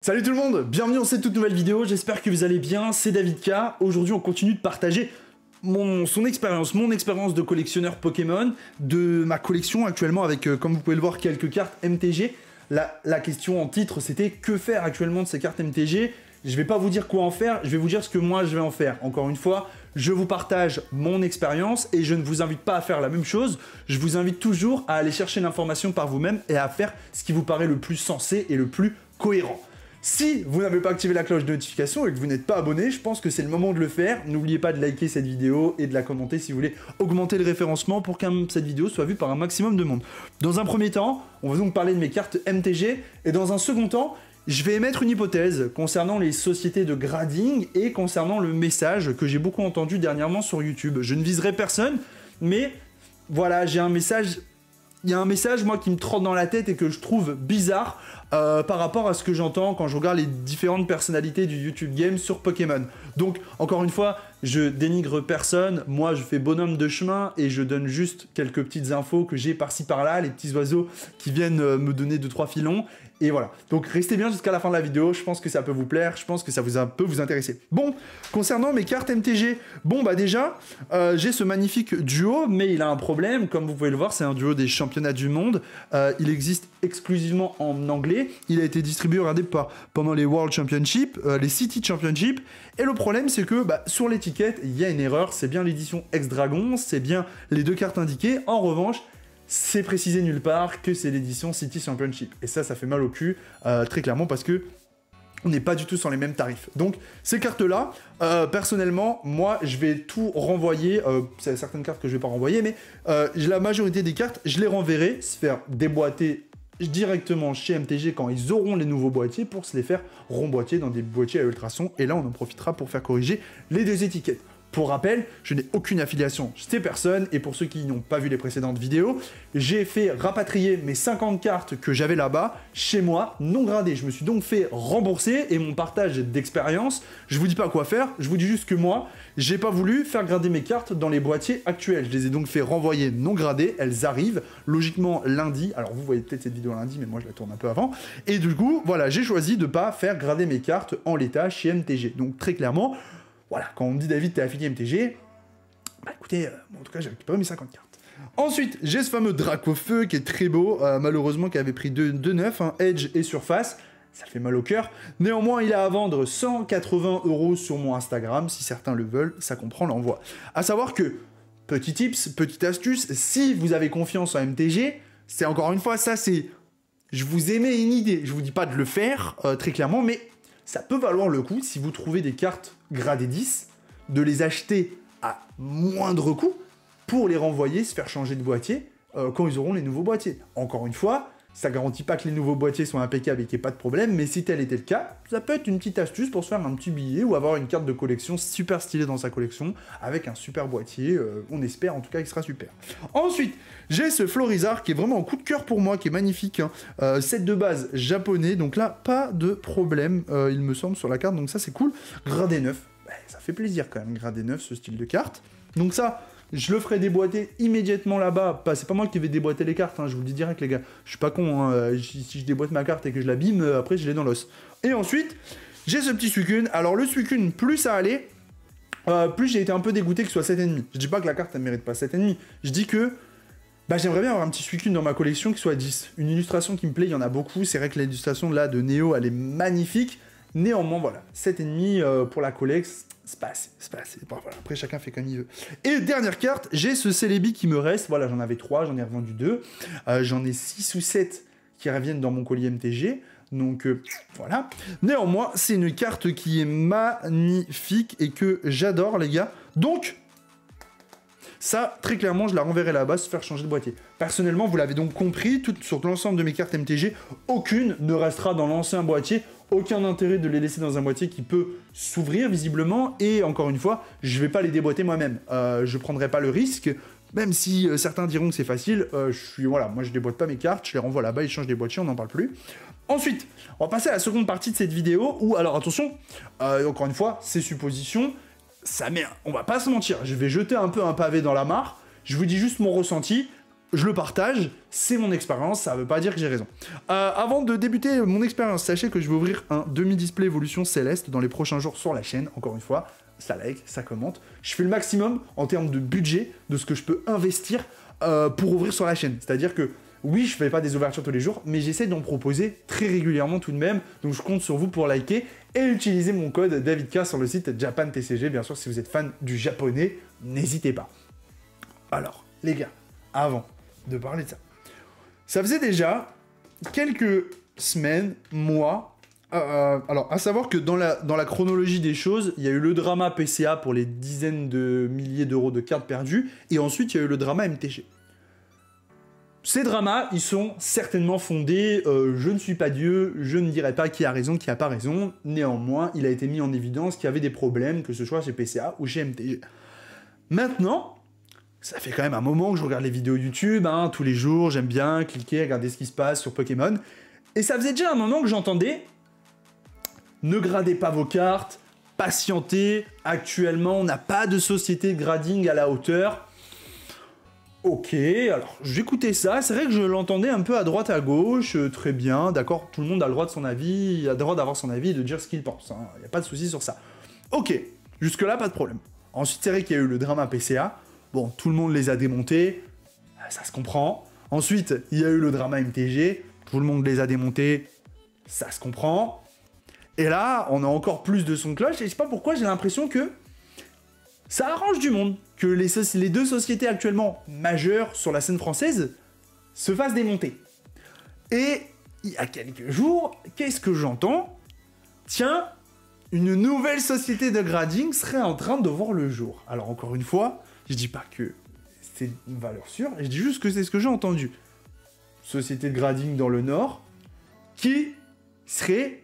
Salut tout le monde, bienvenue dans cette toute nouvelle vidéo, j'espère que vous allez bien, c'est David K. Aujourd'hui on continue de partager mon expérience de collectionneur Pokémon, de ma collection actuellement avec, comme vous pouvez le voir, quelques cartes MTG. La question en titre c'était que faire actuellement de ces cartes MTG. Je vais pas vous dire quoi en faire, je vais vous dire ce que moi je vais en faire. Encore une fois, je vous partage mon expérience et je ne vous invite pas à faire la même chose. Je vous invite toujours à aller chercher l'information par vous-même et à faire ce qui vous paraît le plus sensé et le plus cohérent. Si vous n'avez pas activé la cloche de notification et que vous n'êtes pas abonné, je pense que c'est le moment de le faire. N'oubliez pas de liker cette vidéo et de la commenter si vous voulez augmenter le référencement pour que cette vidéo soit vue par un maximum de monde. Dans un premier temps, on va donc parler de mes cartes MTG et dans un second temps, je vais émettre une hypothèse concernant les sociétés de grading et concernant le message que j'ai beaucoup entendu dernièrement sur YouTube. Je ne viserai personne, mais voilà, j'ai un message... Il y a un message, moi, qui me trotte dans la tête et que je trouve bizarre par rapport à ce que j'entends quand je regarde les différentes personnalités du YouTube Game sur Pokémon. Donc, encore une fois, je dénigre personne, moi je fais bonhomme de chemin et je donne juste quelques petites infos que j'ai par-ci par-là, les petits oiseaux qui viennent me donner 2-3 filons. Et voilà, donc restez bien jusqu'à la fin de la vidéo, je pense que ça peut vous plaire, je pense que ça peut vous intéresser. Bon, concernant mes cartes MTG, bon bah déjà, j'ai ce magnifique duo, mais il a un problème, comme vous pouvez le voir, c'est un duo des championnats du monde, il existe exclusivement en anglais, il a été distribué, regardez, pendant les World Championships, les City Championships, et le problème c'est que sur l'étiquette, il y a une erreur, c'est bien l'édition X-Dragon, c'est bien les deux cartes indiquées, en revanche, c'est précisé nulle part que c'est l'édition City Championship. Et ça fait mal au cul, très clairement, parce que on n'est pas du tout sur les mêmes tarifs. Donc, ces cartes-là, personnellement, moi, je vais tout renvoyer. C'est certaines cartes que je ne vais pas renvoyer, mais la majorité des cartes, je les renverrai, se faire déboîter directement chez MTG quand ils auront les nouveaux boîtiers pour se les faire remboîter dans des boîtiers à ultrasons. Et là, on en profitera pour faire corriger les deux étiquettes. Pour rappel, je n'ai aucune affiliation chez ces personnes, et pour ceux qui n'ont pas vu les précédentes vidéos, j'ai fait rapatrier mes 50 cartes que j'avais là-bas, chez moi, non gradées. Je me suis donc fait rembourser, et mon partage d'expérience, je vous dis pas quoi faire, je vous dis juste que moi, j'ai pas voulu faire grader mes cartes dans les boîtiers actuels. Je les ai donc fait renvoyer non gradées, elles arrivent, logiquement lundi, alors vous voyez peut-être cette vidéo lundi, mais moi je la tourne un peu avant, et du coup, voilà, j'ai choisi de pas faire grader mes cartes en l'état chez MTG. Donc très clairement, voilà, quand on me dit David, t'es affilié MTG, bah écoutez, en tout cas, j'ai récupéré mes 50 cartes. Ensuite, j'ai ce fameux Dracofeu qui est très beau, malheureusement qui avait pris 2,9, hein, Edge et Surface, ça fait mal au cœur. Néanmoins, il est à vendre 180 € sur mon Instagram, si certains le veulent, ça comprend l'envoi. À savoir que, petit tips, petite astuce, si vous avez confiance en MTG, c'est encore une fois, ça c'est... Je vous émets une idée, je vous dis pas de le faire, très clairement, mais... ça peut valoir le coup, si vous trouvez des cartes gradées 10, de les acheter à moindre coût pour les renvoyer, se faire changer de boîtier quand ils auront les nouveaux boîtiers. Encore une fois, ça garantit pas que les nouveaux boîtiers sont impeccables et qu'il n'y ait pas de problème, mais si tel était le cas, ça peut être une petite astuce pour se faire un petit billet ou avoir une carte de collection super stylée dans sa collection avec un super boîtier, on espère en tout cas qu'il sera super. Ensuite, j'ai ce Florizard qui est vraiment un coup de cœur pour moi, qui est magnifique, hein. Set de base japonais, donc là, pas de problème, il me semble, sur la carte, donc ça c'est cool. Gradé 9, ça fait plaisir quand même, gradé 9, ce style de carte. Donc ça... je le ferai déboîter immédiatement là-bas. C'est pas moi qui vais déboîter les cartes, hein, je vous le dis direct les gars. Je suis pas con, hein. Si je déboîte ma carte et que je l'abîme, après je l'ai dans l'os. Et ensuite, j'ai ce petit Suicune. Alors le Suicune, plus ça allait, plus j'ai été un peu dégoûté que ce soit 7,5. Je dis pas que la carte elle mérite pas 7,5. Je dis que j'aimerais bien avoir un petit Suicune dans ma collection qui soit 10. Une illustration qui me plaît, il y en a beaucoup. C'est vrai que l'illustration là de Neo, elle est magnifique. Néanmoins, voilà, 7,5 pour la collection. C'est pas assez. Bon, voilà, après, chacun fait comme il veut. Et dernière carte, j'ai ce Celebi qui me reste. Voilà, j'en avais 3, j'en ai revendu 2. J'en ai 6 ou 7 qui reviennent dans mon colis MTG. Donc, voilà. Néanmoins, c'est une carte qui est magnifique et que j'adore, les gars. Donc, ça, très clairement, je la renverrai là-bas, se faire changer de boîtier. Personnellement, vous l'avez donc compris, sur l'ensemble de mes cartes MTG, aucune ne restera dans l'ancien boîtier. Aucun intérêt de les laisser dans un boîtier qui peut s'ouvrir visiblement, et encore une fois, je vais pas les déboîter moi-même. Je prendrai pas le risque, même si certains diront que c'est facile, voilà, moi je déboîte pas mes cartes, je les renvoie là-bas, ils changent des boîtiers, on n'en parle plus. Ensuite, on va passer à la seconde partie de cette vidéo, où, alors attention, encore une fois, ces suppositions, on va pas se mentir, je vais jeter un peu un pavé dans la mare, je vous dis juste mon ressenti, je le partage, c'est mon expérience, ça veut pas dire que j'ai raison. Avant de débuter mon expérience, sachez que je vais ouvrir un demi-display évolution céleste dans les prochains jours sur la chaîne, encore une fois, ça like, ça commente. Je fais le maximum en termes de budget, de ce que je peux investir pour ouvrir sur la chaîne. C'est-à-dire que, oui, je fais pas des ouvertures tous les jours, mais j'essaie d'en proposer très régulièrement tout de même, donc je compte sur vous pour liker et utiliser mon code DavidK sur le site JapanTCG, bien sûr, si vous êtes fan du japonais, n'hésitez pas. Alors, les gars, avant de parler de ça. Ça faisait déjà quelques semaines, mois, alors à savoir que dans la chronologie des choses, il y a eu le drama PCA pour les dizaines de milliers d'euros de cartes perdues, et ensuite il y a eu le drama MTG. Ces dramas, ils sont certainement fondés, je ne suis pas Dieu, je ne dirai pas qui a raison, qui n'a pas raison, néanmoins, il a été mis en évidence qu'il y avait des problèmes, que ce soit chez PCA ou chez MTG. Maintenant, ça fait quand même un moment que je regarde les vidéos YouTube, hein, tous les jours, j'aime bien cliquer, regarder ce qui se passe sur Pokémon. Et ça faisait déjà un moment que j'entendais « Ne gradez pas vos cartes, patientez, actuellement on n'a pas de société de grading à la hauteur. » Ok, alors j'écoutais ça, c'est vrai que je l'entendais un peu à droite à gauche, très bien, d'accord, tout le monde a le droit de son avis, il a le droit d'avoir son avis et de dire ce qu'il pense, il n'y a pas de souci sur ça. Ok, jusque-là, pas de problème. Ensuite, c'est vrai qu'il y a eu le drama PCA. Bon, tout le monde les a démontés, ça se comprend. Ensuite, il y a eu le drama MTG, tout le monde les a démontés, ça se comprend. Et là, on a encore plus de son de cloche, et je sais pas pourquoi, j'ai l'impression que ça arrange du monde, que les deux sociétés actuellement majeures sur la scène française se fassent démonter. Et il y a quelques jours, qu'est-ce que j'entends? Tiens, une nouvelle société de grading serait en train de voir le jour. Alors encore une fois, je dis pas que c'est une valeur sûre, je dis juste que c'est ce que j'ai entendu. Société de grading dans le Nord, qui serait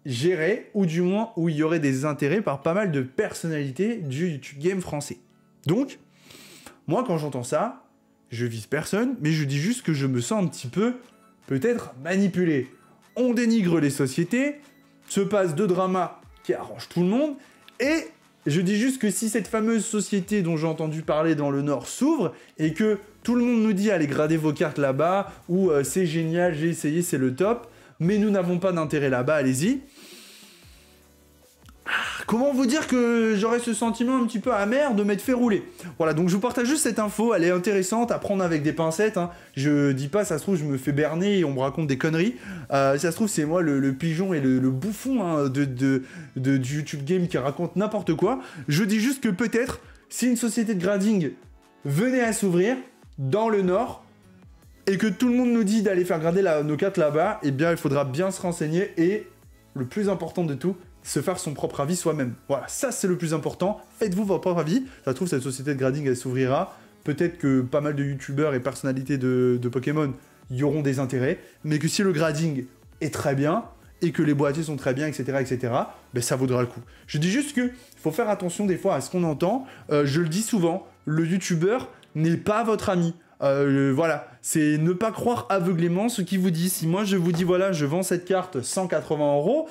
gérée, ou du moins où il y aurait des intérêts par pas mal de personnalités du YouTube game français. Donc, moi quand j'entends ça, je vise personne, mais je dis juste que je me sens un petit peu, peut-être, manipulé. On dénigre les sociétés, se passe de dramas qui arrangent tout le monde, et je dis juste que si cette fameuse société dont j'ai entendu parler dans le Nord s'ouvre, et que tout le monde nous dit allez grader vos cartes là-bas, ou c'est génial, j'ai essayé, c'est le top, mais nous n'avons pas d'intérêt là-bas, allez-y. Comment vous dire que j'aurais ce sentiment un petit peu amer de m'être fait rouler? Voilà, donc je vous partage juste cette info, elle est intéressante à prendre avec des pincettes, hein. Je dis pas, ça se trouve, je me fais berner et on me raconte des conneries. Ça se trouve, c'est moi le pigeon et le bouffon hein, du YouTube game qui raconte n'importe quoi. Je dis juste que peut-être, si une société de grading venait à s'ouvrir dans le Nord, et que tout le monde nous dit d'aller faire grader nos cartes là-bas, eh bien, il faudra bien se renseigner et, le plus important de tout, se faire son propre avis soi-même. Voilà, ça c'est le plus important. Faites-vous votre propre avis. Ça se trouve, cette société de grading, elle s'ouvrira. Peut-être que pas mal de youtubeurs et personnalités de Pokémon y auront des intérêts, mais que si le grading est très bien, et que les boîtiers sont très bien, etc., etc., ben ça vaudra le coup. Je dis juste qu'il faut faire attention des fois à ce qu'on entend. Je le dis souvent, le youtubeur n'est pas votre ami. Voilà, c'est ne pas croire aveuglément ce qu'il vous dit. Si moi je vous dis voilà, je vends cette carte 180 €,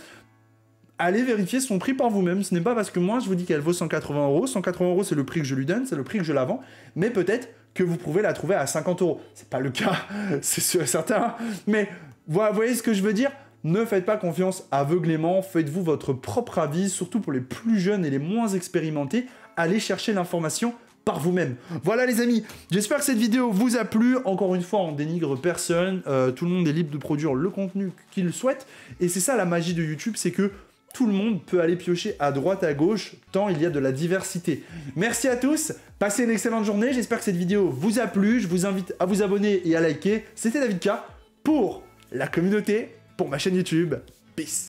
allez vérifier son prix par vous-même. Ce n'est pas parce que moi je vous dis qu'elle vaut 180 €. 180 € c'est le prix que je lui donne, c'est le prix que je la vends, mais peut-être que vous pouvez la trouver à 50 €. C'est pas le cas, c'est sûr et certain, mais voilà, vous voyez ce que je veux dire? Ne faites pas confiance aveuglément, faites-vous votre propre avis, surtout pour les plus jeunes et les moins expérimentés, allez chercher l'information par vous-même. Voilà les amis, j'espère que cette vidéo vous a plu. Encore une fois, on dénigre personne, tout le monde est libre de produire le contenu qu'il souhaite, et c'est ça la magie de YouTube, c'est que tout le monde peut aller piocher à droite, à gauche, tant il y a de la diversité. Merci à tous, passez une excellente journée, j'espère que cette vidéo vous a plu, je vous invite à vous abonner et à liker. C'était DavidK pour la communauté, pour ma chaîne YouTube. Peace.